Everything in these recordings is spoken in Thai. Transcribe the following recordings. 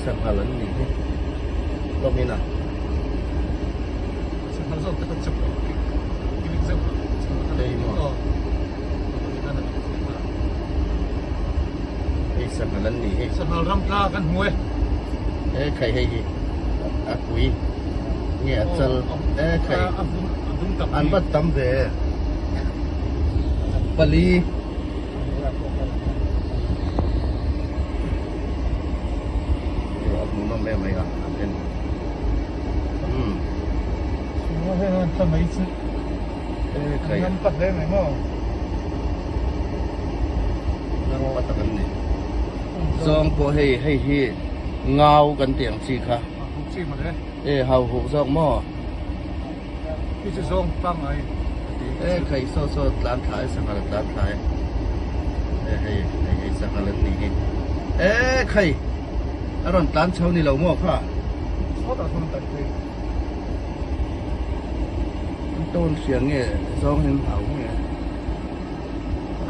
Sanghalan ni Lomina Sanghalan so tak cepat ini cepat Sanghalan ni Sanghalan ramla kan huwe khai hai akui nge achal khai an bat tam de paliไม่ไม่อ่ะเป็นว่าให้มันทำไมซึใครมันปัดได้ไหมมั้งแล้วว่าตะกันนี่ซองพอให้เงากันเตียงสิค่ะสิมาเลยเฮาหูซองหม้อพี่จะซองฟังไอ้ใครโซร้านขายสังหารร้านขายให้สังหารนี่ใครอร่อยร้านเช้านี่เราหม้อค่ะชอบทำตัดเลยต้นเสียงเนี่ยซองเห็นเผาเนี่ย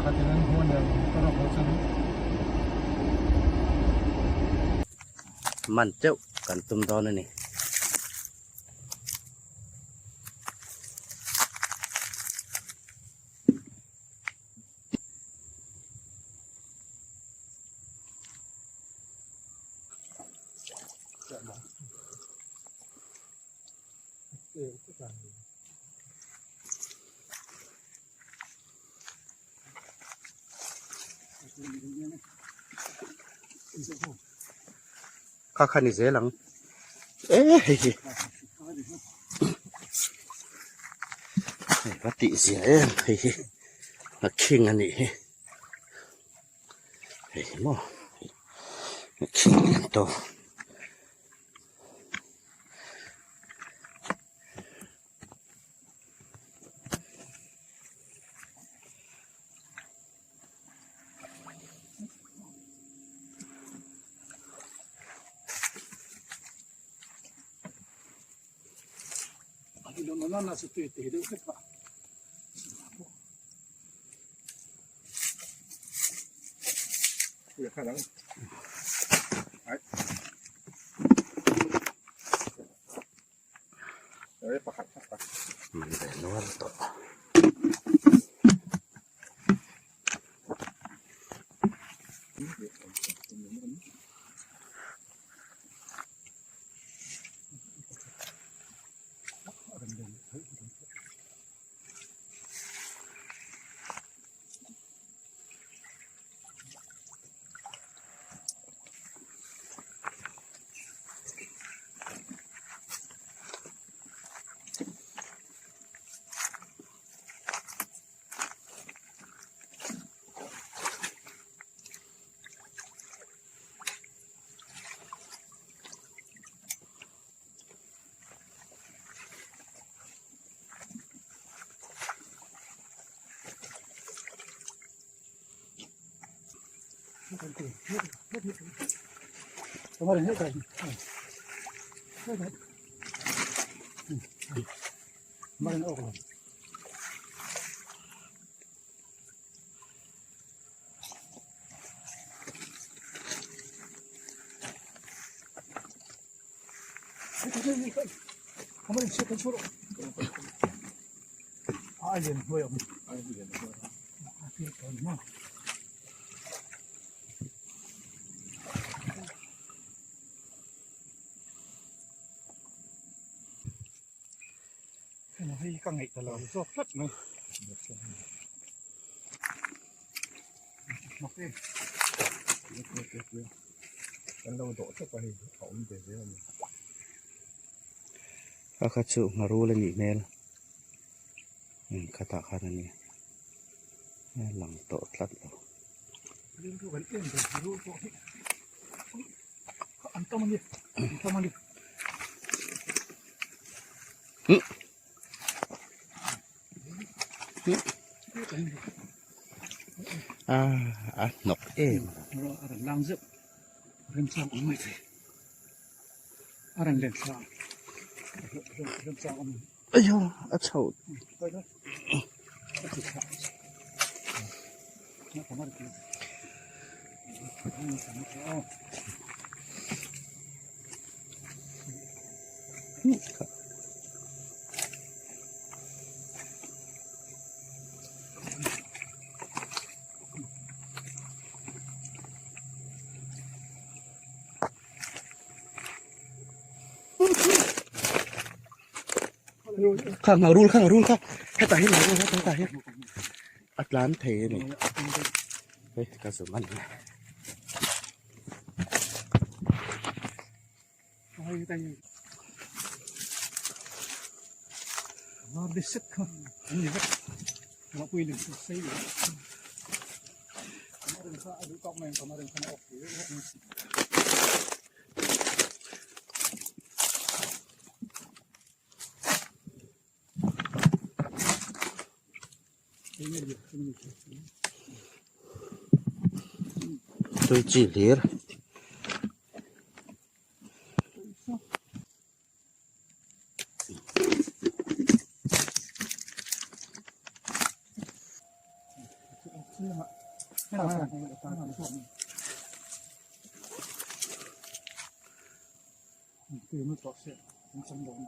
ขาดนั้นหัวเดียวก็เราเขาซื้อมันเจ้ากันตุ้มตอนนี่ข้าขันนี่เสียหลังปฏิเสียมาคิงอันนี้หม้อคิงโตnon ha sostituito che fa ya kadang ai pakat apa manual to kemarin ini tadi kemarin oh kemarin siapa suruh alien boyong alien boyong hay căng ngày là do rất này mặc điกันเราโดดเข้าไปเขามันเป็นเรื่องข้าขัดสูมารู้เลยนี่แม่ละคาถาคาถานี่หลังโตทัดเราเรื่องทุกวันเอ็นเป็นรู้ตัวที่อันต้องมันดิต้องมันดินกเราอะไรลังซึบเริ่มสร้างไม่ใช่อะไรเริ่มสร้างเอ้ยอ่ะเฉา ข้างรุ่นข้างให้ตาเห็นหน่อยให้ตาเห็นอัดล้านเทนี่เฮ้ยกระสุนมันมาดิสักคนนี่ครับมาคุยเรื่องใส่มาเรื่องข้าดูตอกแมงมาเรื่องข้าออกเยอะตัวจีเลียร์คือมันต่อเสียมันสมบูรณ์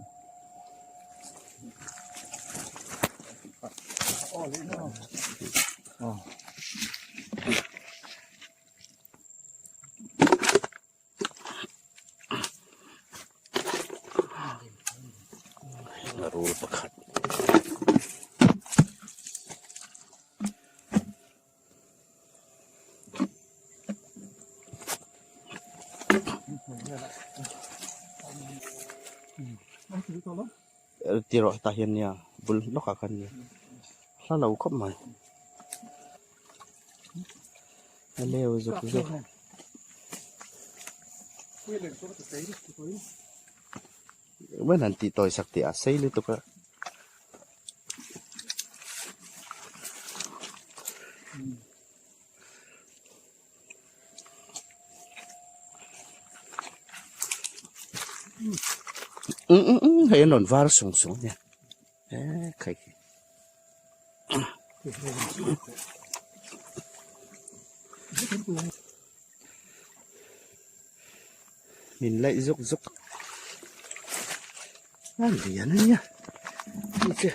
อ๋อเลยเนาะอ๋อรู้ประคัดตีรอตาเห็นเนี่ยบุลนกขันเนี่ยถ้าเราเข้ามาเลี้ยวจุกเมื่อนั้นตีต่อยสักตีอาศัยหรือตัวก็เห็นหนอนวาร์สูงเนี่ยใครมินไล่จุกนั่นเดียนะเนี่ยนี่เจ้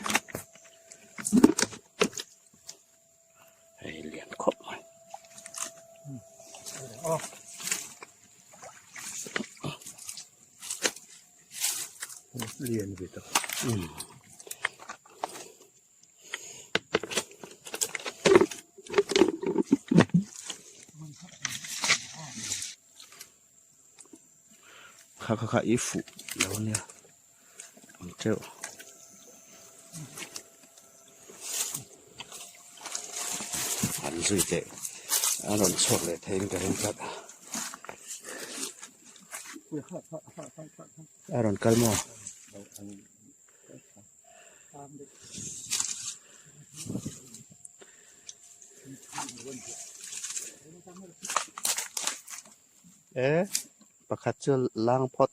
ไอ้เลี้ยงครบไหมเลี้ยงไปต่อข้าอีฟูแล้วเนี่ยเจ้าอันสุดเจ๋ออันนั้นชอบเลยเทนกันครับอันนั้นกัลโมประคัดเจอล้างพอด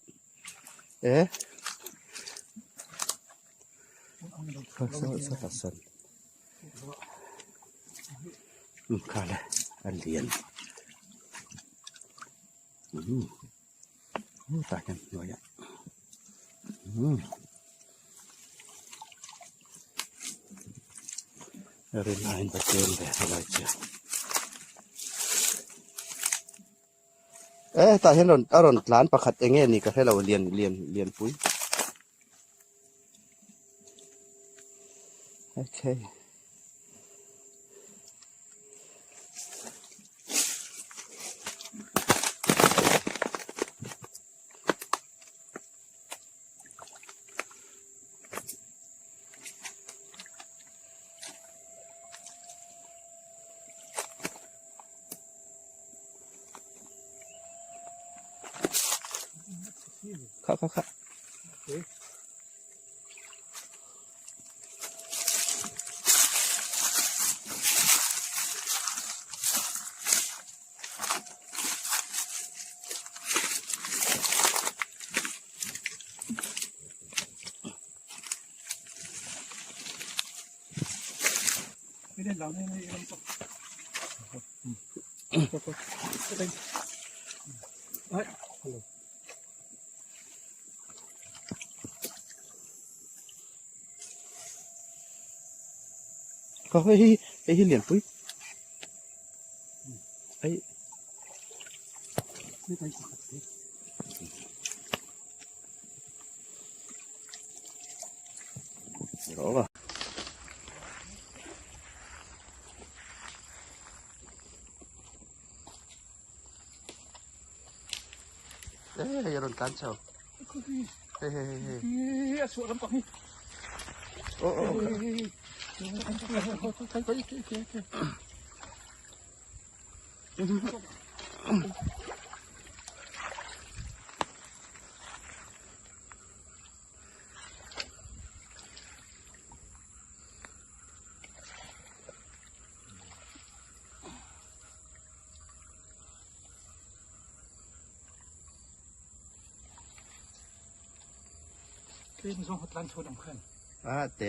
สันข้าเลยอันเลียนตายกันหน่อยเรียนอ่านประเด็นแบบอะไรเจ้าตาเห็นอารมณ์ร้านประคัดเองนี่ก็ให้เราเรียนปุ๋ยโอเคค่ะไม่ได้เราไม่ เฮ้ย có cái liền quý ấy ไม่ได้สิ đó là đấy là đồn cán chào hey hey hey เฮ้ยสวยลำตัวนี่ ô ô คือมันส่งหัดล้านโชว์ดำขึ้น à té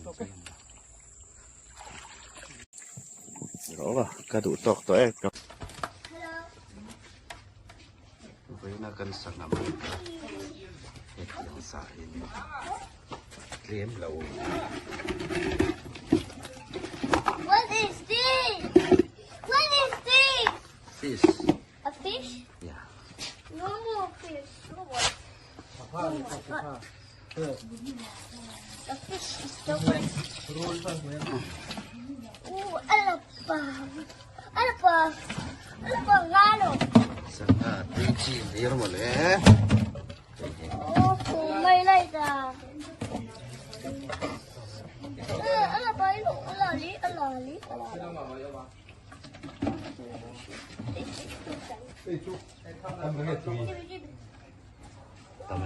โอเค đó là cá đủ tọt tỏiกับไว้น่ากันสักน้ำเห็ดยังสายเลี้ยมเรา What is this? What is this? fish A fish? yeah No more fish. Oh my, oh my god. The fish is so big. Oh, alapang. Alapang. Alapang ngano. สังหารตีจีเลี้ยงหมดเลย Oh, may later. Alapang ilo. Alali. Alali. Alali. ทำไม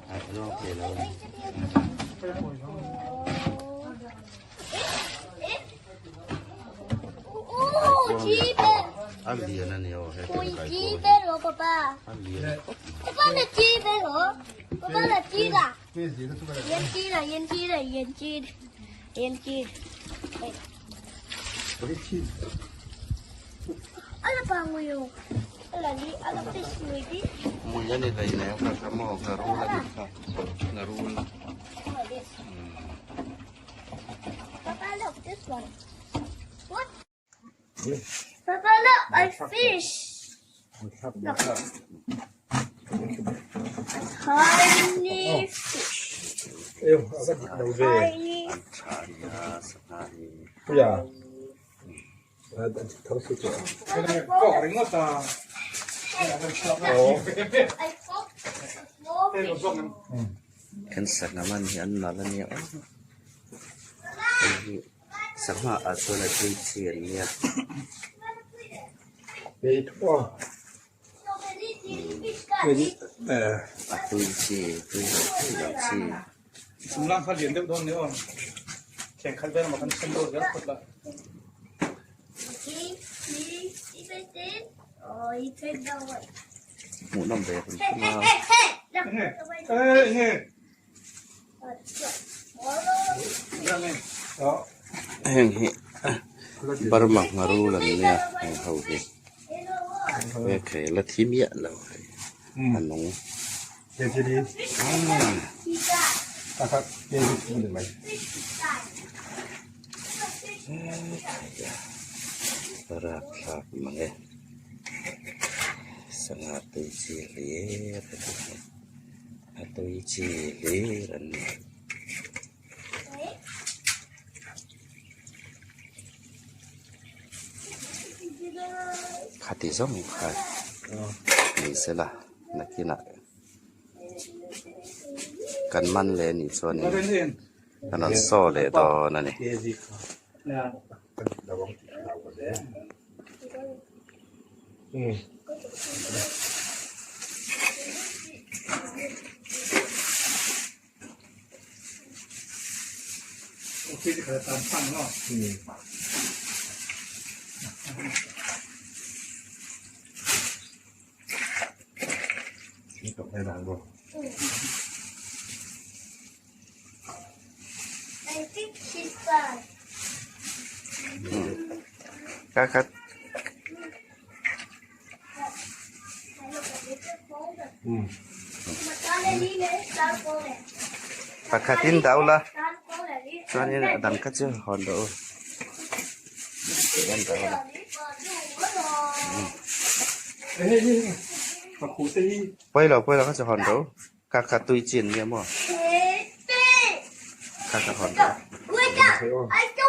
ไอ้รอบเดียว Oh, chicken. อันเดียวนั่นเนี่ยให้ Ui, ไก่ chicken hả, papa? อันเดียว Papa là chicken hả? Papa là chicken à? Yên chi là yên chi là yên chi. Yên chi. Ano pa mo yung? Alali, ano fish mo iti? มุยนี่เลยแล้วครับขโมยกระรูละนี่ครับกระรูละ Oh, this. Papa, look, this one. What? Papa, look, a fish. Look. A tiny fish. เอ้ยเอาสักเดาเว Tiny. ชายาสถานี ผู้ใหญ่เขาสุดยอดก็เรื่องต่อ I found a small fish. เห็นสักน้ำมันเห็นมาแล้วเนี่ยสักมาอัศวินที่เชียนเนี่ย ไปทั่ว So many fish ไป got อัศวินที่ที่อย่างที่ สำลักเขาเรียนเด็กโดนเนี่ยอ่ะแข่งขันเป็นมาคันเส้นโดดแล้วคนละ Oh, he turned that way. หมูน้ำเดือดขึ้น Hey, มา hey, hey, hey! Look, เฮ้ย the way. เฮ้ยเฮ้ย นั่นเองอ๋อ แห่งเหบารมักมารู้แล้วเนี่ยแห่งเขาเหเว้ยเคยละทีเมียแล้วอันน้อง เดี๋ยวจะดีนะครับเดี๋ยวจะพูดไหม รักครับมังเอสังหารตุยจีเลียร์ตุยจีเลียร์นี่ขัดที่สองค่ะนี่เสละนักกินอ่ะกันมันเลยนี่ส่วนนี้ เรียน กันนั่นโซ่เลยต่อนั่นนี่ เอซิค่ะนะระวังเราก็ได้โอเคจะเกิดตามฟังเนาะนี่ตกในดังบ่ I think she's bad. ก็คัดปากคาตินดาวละส่วนนี้ดันก็จะหอนดาวดันดาวละ ปะคูตี ไปเราก็จะหอนดาวกากาตุยจีนเนี่ยมั้งกากาหอนดาว Wake up! I got